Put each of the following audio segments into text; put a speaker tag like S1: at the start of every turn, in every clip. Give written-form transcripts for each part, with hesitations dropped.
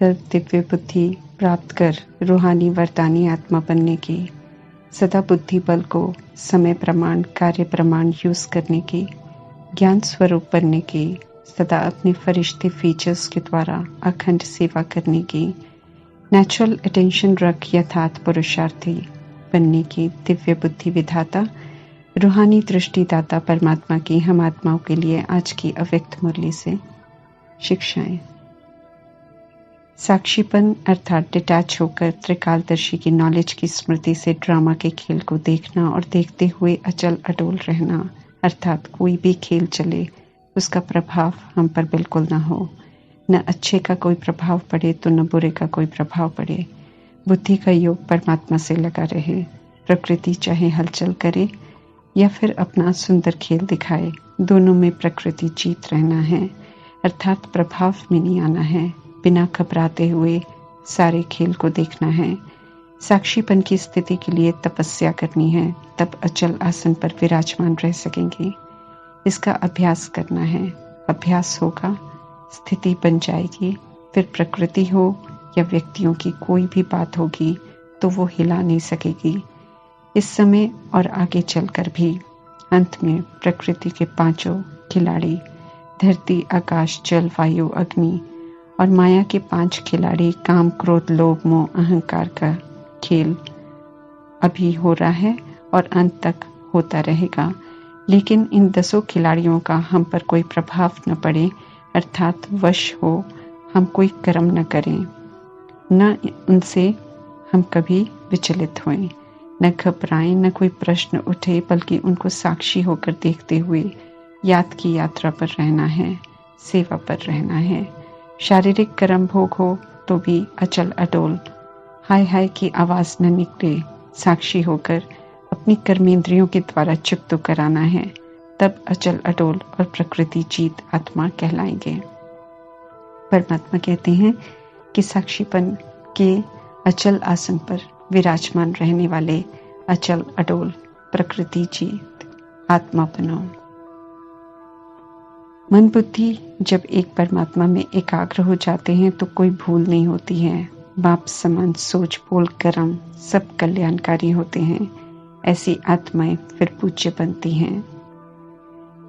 S1: सर्व दिव्य बुद्धि प्राप्त कर रूहानी वरदानी आत्मा बनने की, सदा बुद्धि बल को समय प्रमाण कार्य प्रमाण यूज करने की, ज्ञान स्वरूप बनने की, सदा अपने फरिश्ते फीचर्स के द्वारा अखंड सेवा करने की, नेचुरल अटेंशन रख यथार्थ पुरुषार्थी बनने की दिव्य बुद्धि विधाता रूहानी दृष्टिदाता परमात्मा की हम आत्माओं के लिए आज की अव्यक्त मुरली से शिक्षाएं। साक्षीपन अर्थात डिटैच होकर त्रिकालदर्शी की नॉलेज की स्मृति से ड्रामा के खेल को देखना और देखते हुए अचल अटोल रहना, अर्थात कोई भी खेल चले उसका प्रभाव हम पर बिल्कुल न हो, न अच्छे का कोई प्रभाव पड़े तो न बुरे का कोई प्रभाव पड़े। बुद्धि का योग परमात्मा से लगा रहे, प्रकृति चाहे हलचल करे या फिर अपना सुंदर खेल दिखाए, दोनों में प्रकृति जीत रहना है, अर्थात प्रभाव में नहीं आना है। बिना घबराते हुए सारे खेल को देखना है। साक्षीपन की स्थिति के लिए तपस्या करनी है, तब अचल आसन पर विराजमान रह सकेंगे। इसका अभ्यास करना है, अभ्यास होगा स्थिति बन जाएगी, फिर प्रकृति हो या व्यक्तियों की कोई भी बात होगी तो वो हिला नहीं सकेगी। इस समय और आगे चलकर भी अंत में प्रकृति के पांचों खिलाड़ी धरती आकाश जल वायु अग्नि और माया के 5 खिलाड़ी काम क्रोध लोभ मोह अहंकार का खेल अभी हो रहा है और अंत तक होता रहेगा, लेकिन इन 10 खिलाड़ियों का हम पर कोई प्रभाव न पड़े, अर्थात वश हो, हम कोई कर्म न करें, न उनसे हम कभी विचलित होएं, न घबराएं, न कोई प्रश्न उठे, बल्कि उनको साक्षी होकर देखते हुए याद की यात्रा पर रहना है, सेवा पर रहना है। शारीरिक कर्म भोग हो तो भी अचल अटोल हाय हाय की आवाज न निकले, साक्षी होकर अपनी कर्मेंद्रियों के द्वारा चुप तो कराना है, तब अचल अटोल और प्रकृति जीत आत्मा कहलाएंगे। परमात्मा कहते हैं कि साक्षीपन के अचल आसन पर विराजमान रहने वाले अचल अटोल प्रकृति जीत आत्मा बनो। मन बुद्धि जब एक परमात्मा में एकाग्र हो जाते हैं तो कोई भूल नहीं होती है। बाप समान सोच बोल कर्म सब कल्याणकारी होते हैं। ऐसी आत्माएं फिर पूज्य बनती हैं।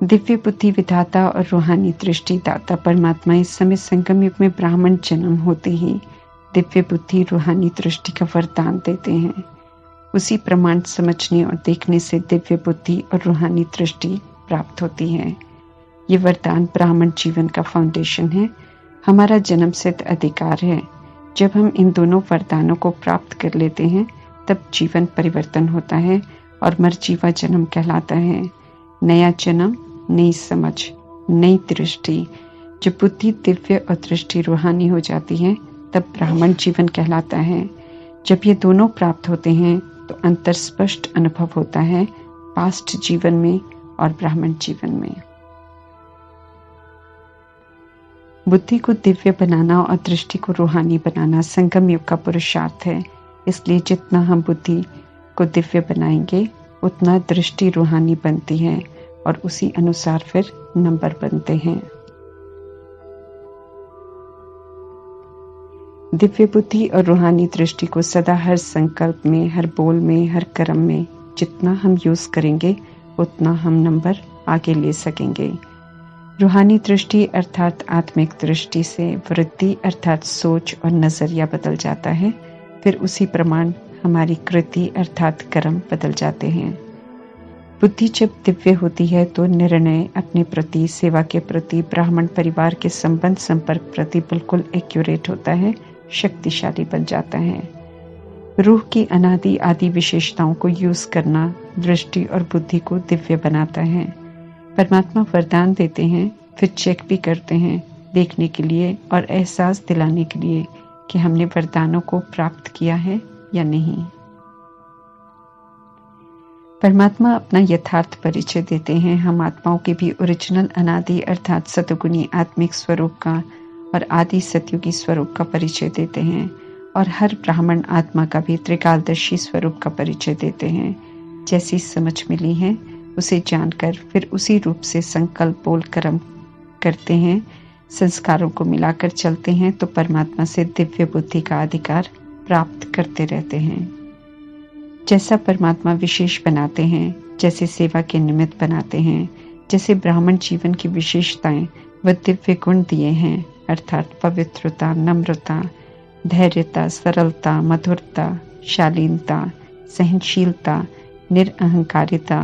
S1: दिव्य बुद्धि विधाता और रूहानी दृष्टिदाता परमात्मा इस समय संगम युग में ब्राह्मण जन्म होते ही दिव्य बुद्धि रूहानी दृष्टि का वरदान देते हैं। उसी प्रमाण समझने और देखने से दिव्य बुद्धि और रूहानी दृष्टि प्राप्त होती है। ये वरदान ब्राह्मण जीवन का फाउंडेशन है, हमारा जन्म सिद्ध अधिकार है। जब हम इन दोनों वरदानों को प्राप्त कर लेते हैं तब जीवन परिवर्तन होता है और मरजीवा जन्म कहलाता है। नया जन्म, नई समझ, नई दृष्टि। जब बुद्धि दिव्य और दृष्टि रूहानी हो जाती है तब ब्राह्मण जीवन कहलाता है। जब ये दोनों प्राप्त होते हैं तो अंतर स्पष्ट अनुभव होता है पास्ट जीवन में और ब्राह्मण जीवन में। बुद्धि को दिव्य बनाना और दृष्टि को रूहानी बनाना संगम युग का पुरुषार्थ है। इसलिए जितना हम बुद्धि को दिव्य बनाएंगे उतना दृष्टि रूहानी बनती है और उसी अनुसार फिर नंबर बनते हैं। दिव्य बुद्धि और रूहानी दृष्टि को सदा हर संकल्प में, हर बोल में, हर कर्म में जितना हम यूज करेंगे उतना हम नंबर आगे ले सकेंगे। रूहानी दृष्टि अर्थात आत्मिक दृष्टि से वृद्धि अर्थात सोच और नजरिया बदल जाता है, फिर उसी प्रमाण हमारी कृति अर्थात कर्म बदल जाते हैं। बुद्धि जब दिव्य होती है तो निर्णय अपने प्रति, सेवा के प्रति, ब्राह्मण परिवार के संबंध संपर्क प्रति बिल्कुल एक्यूरेट होता है, शक्तिशाली बन जाता है। रूह की अनादि आदि विशेषताओं को यूज करना दृष्टि और बुद्धि को दिव्य बनाता है। परमात्मा वरदान देते हैं, फिर चेक भी करते हैं देखने के लिए और एहसास दिलाने के लिए कि हमने वरदानों को प्राप्त किया है या नहीं। परमात्मा अपना यथार्थ परिचय देते हैं। हम आत्माओं के भी ओरिजिनल अनादि अर्थात सतगुणी आत्मिक स्वरूप का और आदि सतयुगी स्वरूप का परिचय देते हैं और हर ब्राह्मण आत्मा का भी त्रिकालदर्शी स्वरूप का परिचय देते हैं। जैसी समझ मिली है उसे जानकर फिर उसी रूप से संकल्प बोल कर्म करते हैं। संस्कारों को मिलाकर चलते हैं तो परमात्मा से दिव्य बुद्धि का अधिकार प्राप्त करते रहते हैं। जैसा परमात्मा विशेष बनाते हैं, जैसे सेवा के निमित्त बनाते हैं, जैसे ब्राह्मण जीवन की विशेषताएं व दिव्य गुण दिए हैं, अर्थात पवित्रता, नम्रता, धैर्यता, सरलता, मधुरता, शालीनता, सहनशीलता, निरअहंकारिता,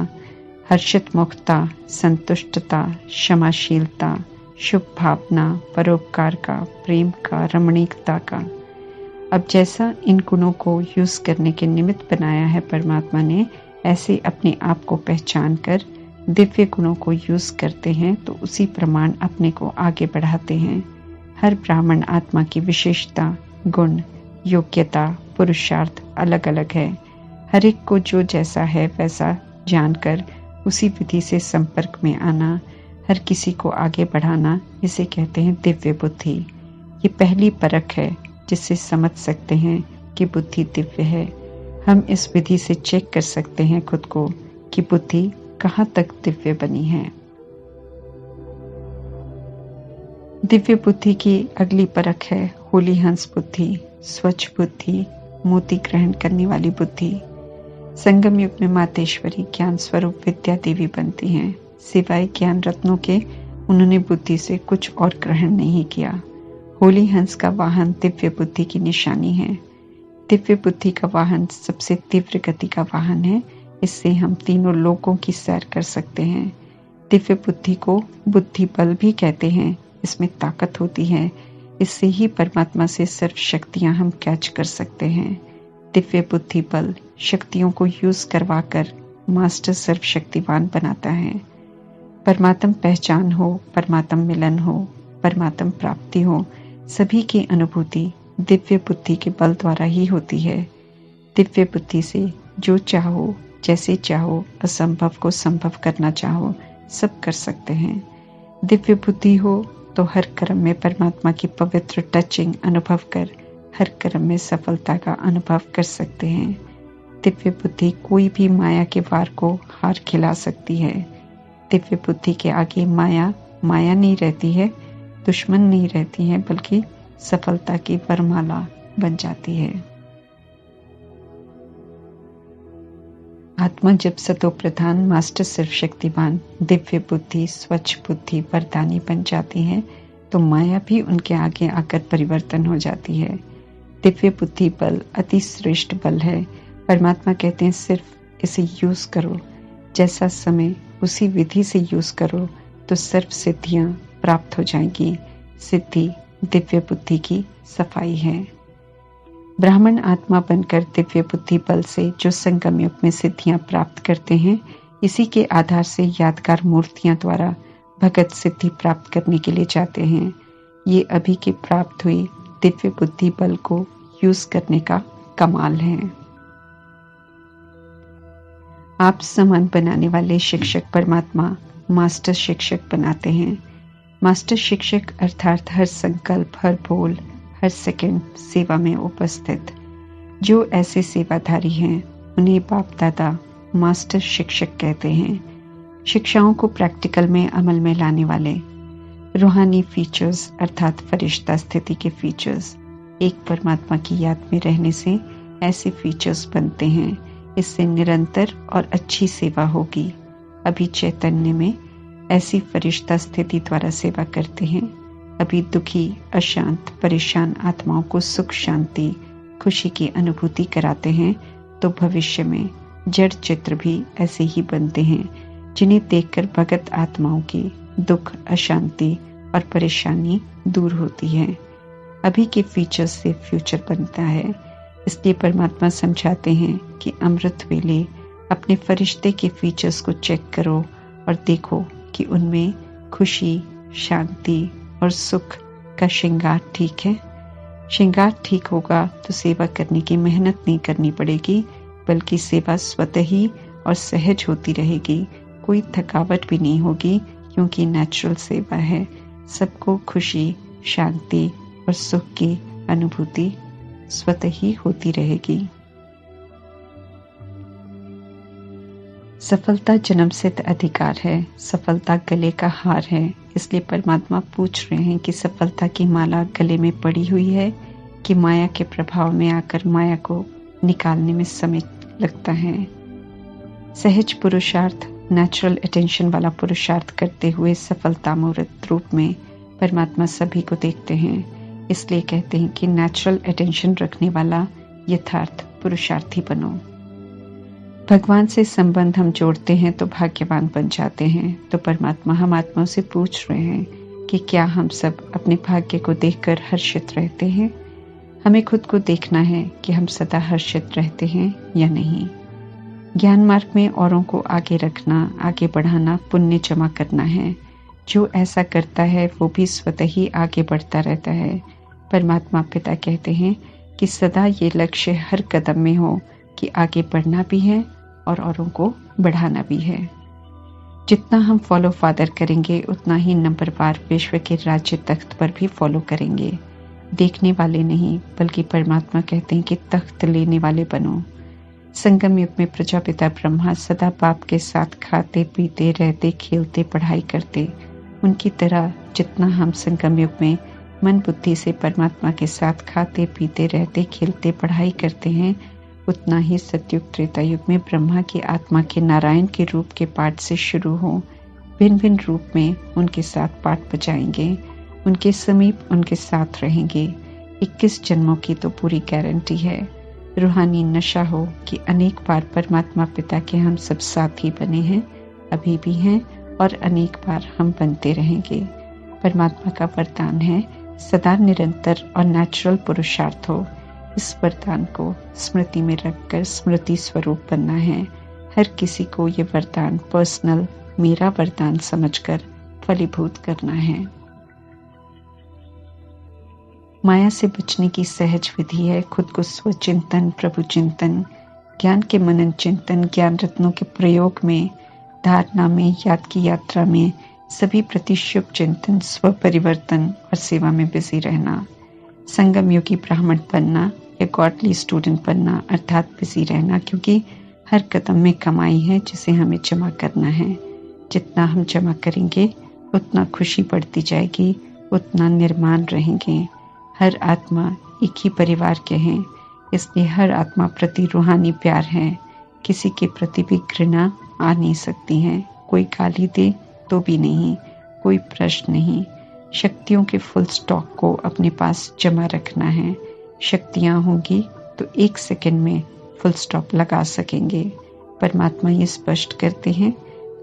S1: हर्षित मुखता, संतुष्टता, क्षमाशीलता, शुभ भावना, परोपकार का, प्रेम का, रमणीकता का। अब जैसा इन गुणों को यूज करने के निमित्त बनाया है परमात्मा ने, ऐसे अपने आप को पहचान कर दिव्य गुणों को यूज करते हैं तो उसी प्रमाण अपने को आगे बढ़ाते हैं। हर ब्राह्मण आत्मा की विशेषता, गुण, योग्यता, पुरुषार्थ अलग अलग है। हर एक को जो जैसा है वैसा जानकर उसी विधि से संपर्क में आना, हर किसी को आगे बढ़ाना, इसे कहते हैं दिव्य बुद्धि। ये पहली परख है जिससे समझ सकते हैं कि बुद्धि दिव्य है। हम इस विधि से चेक कर सकते हैं खुद को कि बुद्धि कहाँ तक दिव्य बनी है। दिव्य बुद्धि की अगली परख है होली हंस बुद्धि, स्वच्छ बुद्धि, मोती ग्रहण करने वाली बुद्धि। संगम युग में मातेश्वरी ज्ञान स्वरूप विद्या देवी बनती हैं। सिवाय ज्ञान रत्नों के उन्होंने बुद्धि से कुछ और ग्रहण नहीं किया। होली हंस का वाहन दिव्य बुद्धि की निशानी है। दिव्य बुद्धि का वाहन सबसे तीव्र गति का वाहन है। इससे हम तीनों लोकों की सैर कर सकते हैं। दिव्य बुद्धि को बुद्धि बल भी कहते हैं। इसमें ताकत होती है। इससे ही परमात्मा से सर्व शक्तियां हम कैच कर सकते हैं। दिव्य बुद्धि बल शक्तियों को यूज करवाकर मास्टर सर्वशक्तिवान बनाता है। परमात्म पहचान हो, परमात्म मिलन हो, परमात्म प्राप्ति हो, सभी की अनुभूति दिव्य बुद्धि के बल द्वारा ही होती है। दिव्य बुद्धि से जो चाहो, जैसे चाहो, असंभव को संभव करना चाहो, सब कर सकते हैं। दिव्य बुद्धि हो तो हर कर्म में परमात्मा की पवित्र टचिंग अनुभव कर हर कर्म में सफलता का अनुभव कर सकते हैं। दिव्य बुद्धि कोई भी माया के वार को हार खिला सकती है। दिव्य बुद्धि के आगे माया माया नहीं रहती है, दुश्मन नहीं रहती है, बल्कि सफलता की वरमाला बन जाती है। आत्मा जब सतो प्रधान मास्टर सर्वशक्तिवान दिव्य बुद्धि, स्वच्छ बुद्धि, वरदानी बन जाती है तो माया भी उनके आगे आकर परिवर्तन हो जाती है। दिव्य बुद्धि बल अति श्रेष्ठ बल है। परमात्मा कहते हैं सिर्फ इसे यूज करो, जैसा समय उसी विधि से यूज करो तो सर्व सिद्धियां प्राप्त हो जाएंगी। सिद्धि दिव्य बुद्धि की सफाई है। ब्राह्मण आत्मा बनकर दिव्य बुद्धि बल से जो संगम युग में सिद्धियां प्राप्त करते हैं, इसी के आधार से यादगार मूर्तियां द्वारा भगत सिद्धि प्राप्त करने के लिए जाते हैं। ये अभी की प्राप्त हुई दिव्य बुद्धि बल को यूज करने का कमाल है। आप समान बनाने वाले शिक्षक परमात्मा मास्टर शिक्षक बनाते हैं। मास्टर शिक्षक अर्थात हर संकल्प, हर बोल, हर सेकंड सेवा में उपस्थित। जो ऐसे सेवाधारी हैं उन्हें बाप दादा मास्टर शिक्षक कहते हैं। शिक्षाओं को प्रैक्टिकल में अमल में लाने वाले। रूहानी फीचर्स अर्थात फरिश्ता स्थिति के फीचर्स। एक परमात्मा की याद में रहने से ऐसे फीचर्स बनते हैं। इससे निरंतर और अच्छी सेवा होगी। अभी चैतन्य में ऐसी फरिश्ता स्थिति द्वारा सेवा करते हैं। अभी दुखी, अशांत, परेशान आत्माओं को सुख, शांति, खुशी की अनुभूति कराते हैं तो भविष्य में जड़ चित्र भी ऐसे ही बनते हैं, जिन्हें देखकर भगत आत्माओं की दुख, अशांति और परेशानी दूर होती है। अभी के फीचर्स से फ्यूचर बनता है। इसलिए परमात्मा समझाते हैं कि अमृत वेले अपने फरिश्ते के फीचर्स को चेक करो और देखो कि उनमें खुशी, शांति और सुख का श्रृंगार ठीक है। श्रृंगार ठीक होगा तो सेवा करने की मेहनत नहीं करनी पड़ेगी, बल्कि सेवा स्वतः ही और सहज होती रहेगी। कोई थकावट भी नहीं होगी, क्योंकि नेचुरल सेवा है। सबको खुशी, शांति और सुख की अनुभूति स्वतः ही होती रहेगी। सफलता जन्मसिद्ध अधिकार है। सफलता गले का हार है। इसलिए परमात्मा पूछ रहे हैं कि सफलता की माला गले में पड़ी हुई है कि माया के प्रभाव में आकर माया को निकालने में समय लगता है। सहज पुरुषार्थ, नेचुरल अटेंशन वाला पुरुषार्थ करते हुए सफलता मूर्त रूप में परमात्मा सभी को देखते हैं। इसलिए कहते हैं कि नेचुरल अटेंशन रखने वाला यथार्थ पुरुषार्थी बनो। भगवान से संबंध हम जोड़ते हैं तो भाग्यवान बन जाते हैं। तो परमात्मा हम आत्माओं से पूछ रहे हैं कि क्या हम सब अपने भाग्य को देखकर हर्षित रहते हैं। हमें खुद को देखना है कि हम सदा हर्षित रहते हैं या नहीं। ज्ञान मार्ग में औरों को आगे रखना, आगे बढ़ाना, पुण्य जमा करना है। जो ऐसा करता है वो भी स्वतः ही आगे बढ़ता रहता है। परमात्मा पिता कहते हैं कि सदा ये लक्ष्य हर कदम में हो कि आगे बढ़ना भी है और औरों को बढ़ाना भी है। जितना हम फॉलो फादर करेंगे उतना ही नंबरवार विश्व के राज्य तख्त पर भी फॉलो करेंगे। देखने वाले नहीं बल्कि परमात्मा कहते हैं कि तख्त लेने वाले बनो। संगम युग में प्रजापिता ब्रह्मा सदा बाप के साथ खाते पीते रहते खेलते पढ़ाई करते। उनकी तरह जितना हम संगम युग में मन बुद्धि से परमात्मा के साथ खाते पीते रहते खेलते पढ़ाई करते हैं, उतना ही सतयुग त्रेता युग में ब्रह्मा की आत्मा के नारायण के रूप के पाठ से शुरू हो भिन्न भिन्न रूप में उनके साथ पाठ बजाएंगे, उनके समीप उनके साथ रहेंगे। 21 जन्मों की तो पूरी गारंटी है। रूहानी नशा हो कि अनेक बार परमात्मा पिता के हम सब साथी बने हैं, अभी भी हैं और अनेक बार हम बनते रहेंगे। परमात्मा का वरदान है सदा निरंतर और नेचुरल पुरुषार्थ हो। इस वरदान को स्मृति में रखकर स्मृति स्वरूप बनना है। हर किसी को ये वरदान पर्सनल मेरा वरदान समझकर फलीभूत करना है। माया से बचने की सहज विधि है खुद को स्वचिंतन, प्रभु चिंतन, ज्ञान के मनन चिंतन, ज्ञान रत्नों के प्रयोग में, धारणा में, याद की यात्रा में, सभी प्रति शुभ चिंतन, स्व परिवर्तन और सेवा में बिजी रहना। संगम योगी ब्राह्मण बनना या गॉडली स्टूडेंट बनना अर्थात बिजी रहना, क्योंकि हर कदम में कमाई है जिसे हमें जमा करना है। जितना हम जमा करेंगे उतना खुशी बढ़ती जाएगी, उतना निर्माण रहेंगे। हर आत्मा एक ही परिवार के हैं, इसलिए हर आत्मा प्रति रूहानी प्यार है। किसी के प्रति भी घृणा आ नहीं सकती है। कोई गाली दे तो भी नहीं, कोई प्रश्न नहीं। शक्तियों के फुल स्टॉक को अपने पास जमा रखना है। शक्तियाँ होंगी तो 1 सेकंड में फुल स्टॉप लगा सकेंगे। परमात्मा ये स्पष्ट करते हैं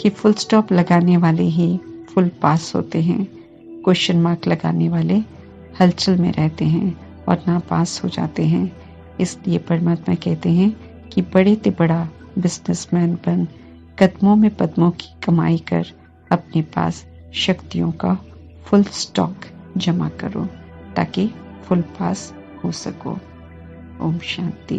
S1: कि फुल स्टॉप लगाने वाले ही फुल पास होते हैं। क्वेश्चन मार्क लगाने वाले हलचल में रहते हैं और ना पास हो जाते हैं। इसलिए परमात्मा कहते हैं कि बड़े ते बड़ा बिजनेसमैन बन, कदमों में पद्मों की कमाई कर, अपने पास शक्तियों का फुल स्टॉक जमा करो ताकि फुल पास हो सको। ओम शांति।